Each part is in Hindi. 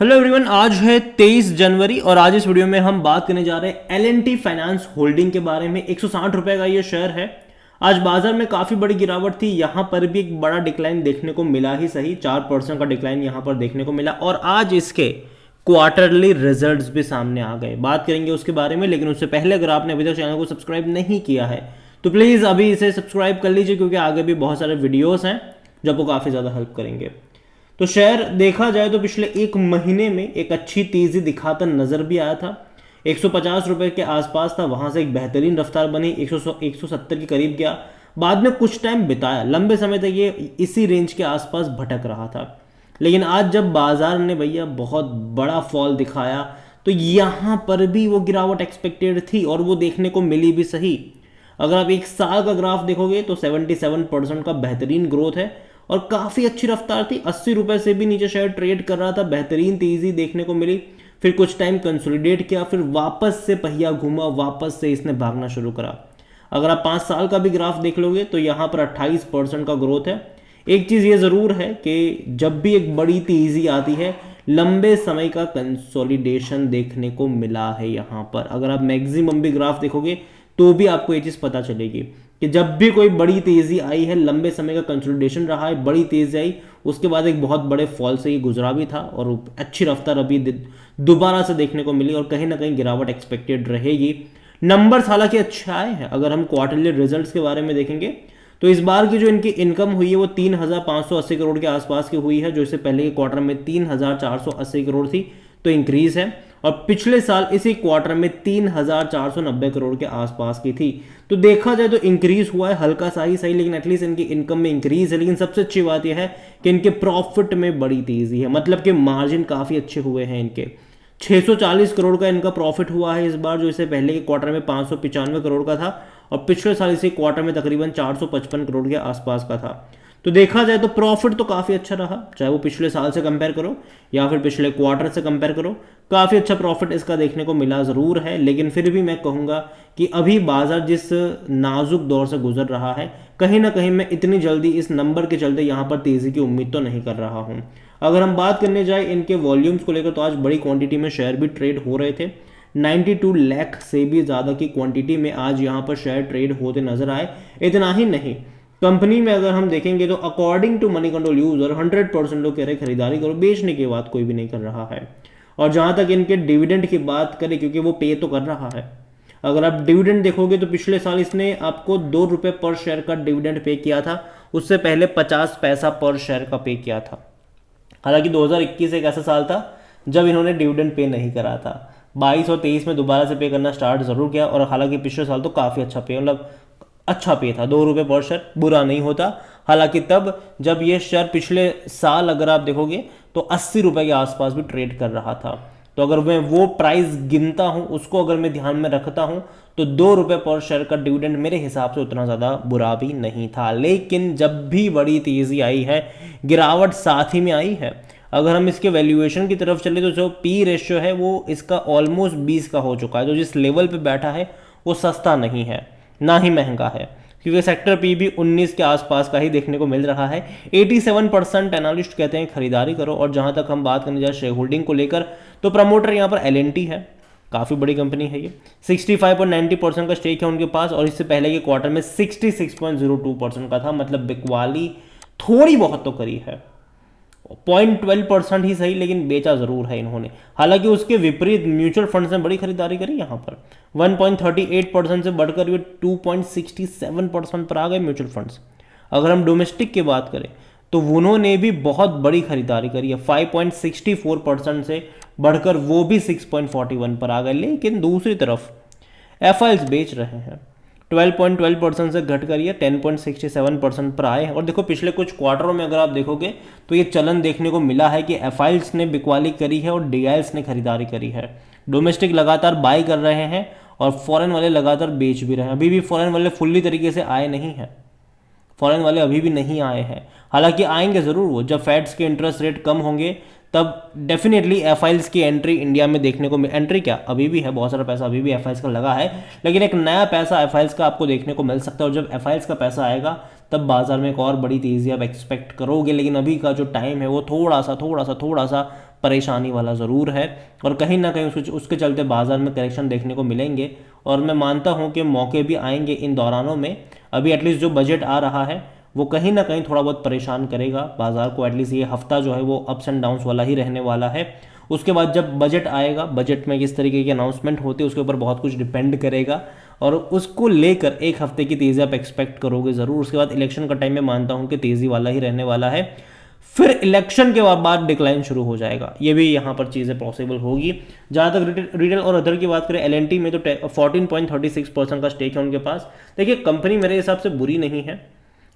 हेलो एवरीवन, आज है 23 जनवरी और आज इस वीडियो में हम बात करने जा रहे हैं L&T फाइनेंस होल्डिंग के बारे में। 160 रुपए का ये शेयर है। आज बाजार में काफ़ी बड़ी गिरावट थी, यहाँ पर भी एक बड़ा डिक्लाइन देखने को मिला ही सही, 4% का डिक्लाइन यहाँ पर देखने को मिला। और आज इसके क्वार्टरली रिजल्ट्स भी सामने आ गए, बात करेंगे उसके बारे में। लेकिन उससे पहले अगर आपने अभी तक चैनल को सब्सक्राइब नहीं किया है तो प्लीज़ अभी इसे सब्सक्राइब कर लीजिए, क्योंकि आगे भी बहुत सारे वीडियोज़ हैं जो आपको काफ़ी ज़्यादा हेल्प करेंगे। तो शेयर देखा जाए तो पिछले एक महीने में एक अच्छी तेजी दिखाता नजर भी आया था। 150 रुपए के आसपास था, वहां से एक बेहतरीन रफ्तार बनी, 170 के करीब गया। बाद में कुछ टाइम बिताया, लंबे समय तक ये इसी रेंज के आसपास भटक रहा था। लेकिन आज जब बाजार ने भैया बहुत बड़ा फॉल दिखाया तो यहां पर भी वो गिरावट एक्सपेक्टेड थी और वो देखने को मिली भी सही। अगर आप एक साल का ग्राफ देखोगे तो 77% का बेहतरीन ग्रोथ है और काफ़ी अच्छी रफ्तार थी। 80 रुपए से भी नीचे शेयर ट्रेड कर रहा था, बेहतरीन तेजी देखने को मिली। फिर कुछ टाइम कंसोलिडेट किया, फिर वापस से पहिया घूमा, वापस से इसने भागना शुरू करा। अगर आप 5 साल का भी ग्राफ देख लोगे तो यहाँ पर 28% का ग्रोथ है। एक चीज़ ये ज़रूर है कि जब भी एक बड़ी तेज़ी आती है, लंबे समय का कंसोलिडेशन देखने को मिला है यहाँ पर। अगर आप मैक्सिमम भी ग्राफ देखोगे तो भी आपको ये चीज़ पता चलेगी कि जब भी कोई बड़ी तेज़ी आई है, लंबे समय का कंसोलिडेशन रहा है, बड़ी तेज़ी आई, उसके बाद एक बहुत बड़े फॉल से ये गुजरा भी था और अच्छी रफ्तार अभी दोबारा से देखने को मिली और कहीं ना कहीं गिरावट एक्सपेक्टेड रहेगी। नंबर्स हालांकि अच्छे आए हैं। अगर हम क्वार्टरली रिजल्ट्स के बारे में देखेंगे तो इस बार की जो इनकी इनकम हुई है वो 3,580 करोड़ के आसपास की हुई है, जो इससे पहले के क्वार्टर में 3,480 करोड़ थी, तो इंक्रीज है। और पिछले साल इसी क्वार्टर में 3,490 करोड़ के आसपास की थी। तो देखा जाए तो इंक्रीज हुआ है, हल्का सा ही सही, लेकिन एटलीस्ट इनकी इनकम में इंक्रीज है। लेकिन सबसे अच्छी बात यह है कि इनके प्रॉफिट में बड़ी तेजी है, मतलब कि मार्जिन काफ़ी अच्छे हुए हैं इनके। 640 करोड़ का इनका प्रॉफिट हुआ है इस बार, जो इससे पहले के क्वार्टर में 595 करोड़ का था और पिछले साल इसी क्वार्टर में तकरीबन 455 करोड़ के आसपास का था। तो देखा जाए तो प्रॉफिट तो काफ़ी अच्छा रहा, चाहे वो पिछले साल से कंपेयर करो या फिर पिछले क्वार्टर से कंपेयर करो, काफ़ी अच्छा प्रॉफिट इसका देखने को मिला ज़रूर है। लेकिन फिर भी मैं कहूँगा कि अभी बाजार जिस नाजुक दौर से गुजर रहा है, कहीं ना कहीं मैं इतनी जल्दी इस नंबर के चलते यहाँ पर तेज़ी की उम्मीद तो नहीं कर रहा हूँ। अगर हम बात करने जाए इनके वॉल्यूम्स को लेकर तो आज बड़ी क्वांटिटी में शेयर भी ट्रेड हो रहे थे। 92 लाख से भी ज़्यादा की क्वांटिटी में आज यहाँ पर शेयर ट्रेड होते नजर आए। इतना ही नहीं, कंपनी में अगर हम देखेंगे तो according to Moneycontrol user 100% लोग कह रहे खरीदारी करो, बेचने की बात कोई भी नहीं कर रहा है। और जहां तक इनके डिविडेंड की बात करें, क्योंकि वो पे तो कर रहा है, अगर आप डिविडेंड देखोगे तो पिछले साल इसने आपको 2 रुपये पर शेयर का डिविडेंड पे किया था, उससे पहले 50 पैसा पर शेयर का पे किया था। हालांकि 2021 एक ऐसा साल था जब इन्होंने डिविडेंड पे नहीं करा था। 22 और 23 में दोबारा से पे करना स्टार्ट जरूर किया और हालांकि पिछले साल तो काफ़ी अच्छा पे, मतलब अच्छा पे था, 2 रुपये पर शेयर बुरा नहीं होता। हालांकि तब जब ये शेयर पिछले साल अगर आप देखोगे तो 80 रुपये के आसपास भी ट्रेड कर रहा था। तो अगर मैं वो प्राइस गिनता हूं, उसको अगर मैं ध्यान में रखता हूं, तो 2 रुपये पर शेयर का डिविडेंड मेरे हिसाब से उतना ज़्यादा बुरा भी नहीं था। लेकिन जब भी बड़ी तेज़ी आई है, गिरावट साथ ही में आई है। अगर हम इसके वैल्यूएशन की तरफ चले तो जो पी रेशियो है वो इसका ऑलमोस्ट 20 का हो चुका है, जो जिस लेवल पे बैठा है वो सस्ता नहीं है ना ही महंगा है, क्योंकि सेक्टर पी भी 19 के आसपास का ही देखने को मिल रहा है। 87% एनालिस्ट कहते हैं खरीदारी करो। और जहां तक हम बात करने जाए शेयर होल्डिंग को लेकर तो प्रमोटर यहां पर L&T है, काफ़ी बड़ी कंपनी है ये। 65 और 90% का स्टेक है उनके पास और इससे पहले के क्वार्टर में 66.02% का था, मतलब बिकवाली थोड़ी बहुत तो करी है, 0.12% ही सही, लेकिन बेचा जरूर है इन्होंने। हालांकि उसके विपरीत म्यूचुअल फंड्स ने बड़ी खरीदारी करी यहाँ पर, 1.38% से बढ़कर ये 2.67% पर आ गए म्यूचुअल फंड्स। अगर हम डोमेस्टिक की बात करें तो उन्होंने भी बहुत बड़ी खरीदारी करी है, 5.64% से बढ़कर वो भी 6.41 पर आ गए। लेकिन दूसरी तरफ एफआईएल्स बेच रहे हैं, 12.12% से घट कर ये 10.67% पर आए हैं। और देखो पिछले कुछ क्वार्टरों में अगर आप देखोगे तो ये चलन देखने को मिला है कि एफआईएल्स ने बिकवाली करी है और डीआईएल्स ने खरीदारी करी है। डोमेस्टिक लगातार बाई कर रहे हैं और फॉरेन वाले लगातार बेच भी रहे हैं। अभी भी फॉरेन वाले फुल्ली तरीके से आए नहीं हैं, फॉरेन वाले अभी भी नहीं आए हैं। हालांकि आएंगे ज़रूर वो, जब फेड्स के इंटरेस्ट रेट कम होंगे तब डेफिनेटली एफआईएल्स की एंट्री इंडिया में देखने को एंट्री क्या अभी भी है, बहुत सारा पैसा अभी भी एफआईएल्स का लगा है, लेकिन एक नया पैसा एफआईएल्स का आपको देखने को मिल सकता है। और जब एफआईएल्स का पैसा आएगा तब बाजार में एक और बड़ी तेज़ी आप एक्सपेक्ट करोगे। लेकिन अभी का जो टाइम है वो थोड़ा सा परेशानी वाला ज़रूर है, और कहीं ना कहीं उसके चलते बाजार में करेक्शन देखने को मिलेंगे। और मैं मानता हूँ कि मौके भी आएंगे इन दौरानों में। अभी एटलीस्ट जो बजट आ रहा है वो कहीं ना कहीं थोड़ा बहुत परेशान करेगा बाजार को। एटलीस्ट ये हफ्ता जो है वो अप्स एंड डाउन्स वाला ही रहने वाला है। उसके बाद जब बजट आएगा, बजट में किस तरीके की अनाउंसमेंट होती है उसके ऊपर बहुत कुछ डिपेंड करेगा, और उसको लेकर एक हफ्ते की तेज़ी आप एक्सपेक्ट करोगे ज़रूर। उसके बाद इलेक्शन का टाइम में मानता हूँ कि तेज़ी वाला ही रहने वाला है। फिर इलेक्शन के बाद डिक्लाइन शुरू हो जाएगा, ये भी यहाँ पर चीज़ें पॉसिबल होगी। जहाँ तक रिटेल और अदर की बात करें, एल में तो 14.36% का स्टेक है उनके पास। देखिए कंपनी मेरे हिसाब से बुरी नहीं है,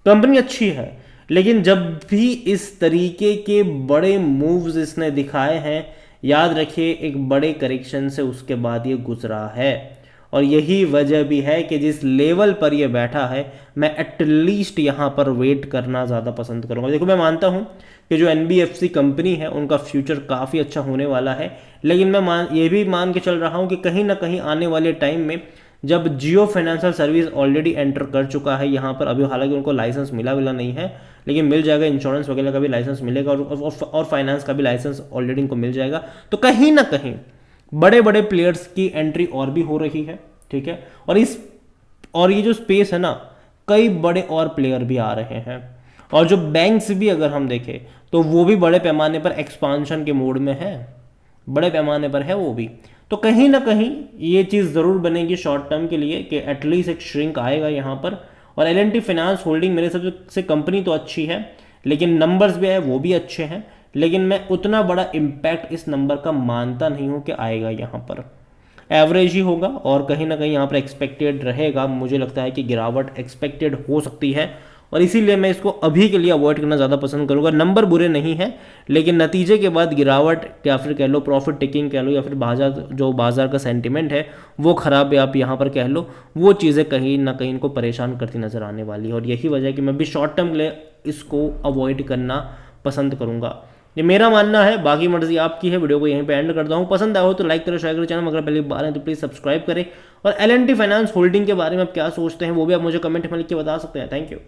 कंपनी अच्छी है, लेकिन जब भी इस तरीके के बड़े मूव्स इसने दिखाए हैं, याद रखिए एक बड़े करेक्शन से उसके बाद ये गुजरा है। और यही वजह भी है कि जिस लेवल पर ये बैठा है, मैं एटलीस्ट यहाँ पर वेट करना ज़्यादा पसंद करूँगा। देखो मैं मानता हूँ कि जो NBFC कंपनी है उनका फ्यूचर काफ़ी अच्छा होने वाला है, लेकिन मैं ये भी मान के चल रहा हूँ कि कहीं ना कहीं आने वाले टाइम में जब जियो फाइनेंशियल सर्विस ऑलरेडी एंटर कर चुका है यहाँ पर, अभी हालांकि उनको लाइसेंस मिला नहीं है, लेकिन मिल जाएगा, इंश्योरेंस वगैरह का भी लाइसेंस मिलेगा और फाइनेंस का भी लाइसेंस ऑलरेडी इनको मिल जाएगा। तो कहीं ना कहीं बड़े बड़े प्लेयर्स की एंट्री और भी हो रही है, ठीक है। और ये जो स्पेस है ना, कई बड़े और प्लेयर भी आ रहे हैं, और जो बैंक्स भी अगर हम देखें तो वो भी बड़े पैमाने पर एक्सपांशन के मोड में है, बड़े पैमाने पर है वो भी। तो कहीं ना कहीं ये चीज़ ज़रूर बनेगी शॉर्ट टर्म के लिए कि एटलीस्ट एक श्रिंक आएगा यहाँ पर। और L&T फाइनेंस होल्डिंग मेरे सबसे कंपनी तो अच्छी है, लेकिन नंबर्स भी है वो भी अच्छे हैं, लेकिन मैं उतना बड़ा इम्पैक्ट इस नंबर का मानता नहीं हूँ कि आएगा यहाँ पर। एवरेज ही होगा, और कहीं ना कहीं यहाँ पर एक्सपेक्टेड रहेगा। मुझे लगता है कि गिरावट एक्सपेक्टेड हो सकती है, और इसीलिए मैं इसको अभी के लिए अवॉइड करना ज़्यादा पसंद करूँगा। नंबर बुरे नहीं हैं, लेकिन नतीजे के बाद गिरावट या फिर कह लो प्रॉफिट टेकिंग कह लो, या फिर बाजार का सेंटिमेंट है वो ख़राब है, आप यहाँ पर कह लो, वो चीज़ें कहीं ना कहीं इनको परेशान करती नज़र आने वाली है। और यही वजह है कि मैं भी शॉर्ट टर्म के लिए इसको अवॉइड करना पसंद करूँगा। ये मेरा मानना है, बाकी मर्जी आपकी है। वीडियो को यहीं पे एंड करता हूँ। पसंद आया हो तो लाइक करें, शेयर करें, चैनल अगर पहली बार है तो प्लीज़ सब्सक्राइब करें। और L&T फाइनेंस होल्डिंग के बारे में आप क्या सोचते हैं वो भी आप मुझे कमेंट में लिख के बता सकते हैं। Thank you.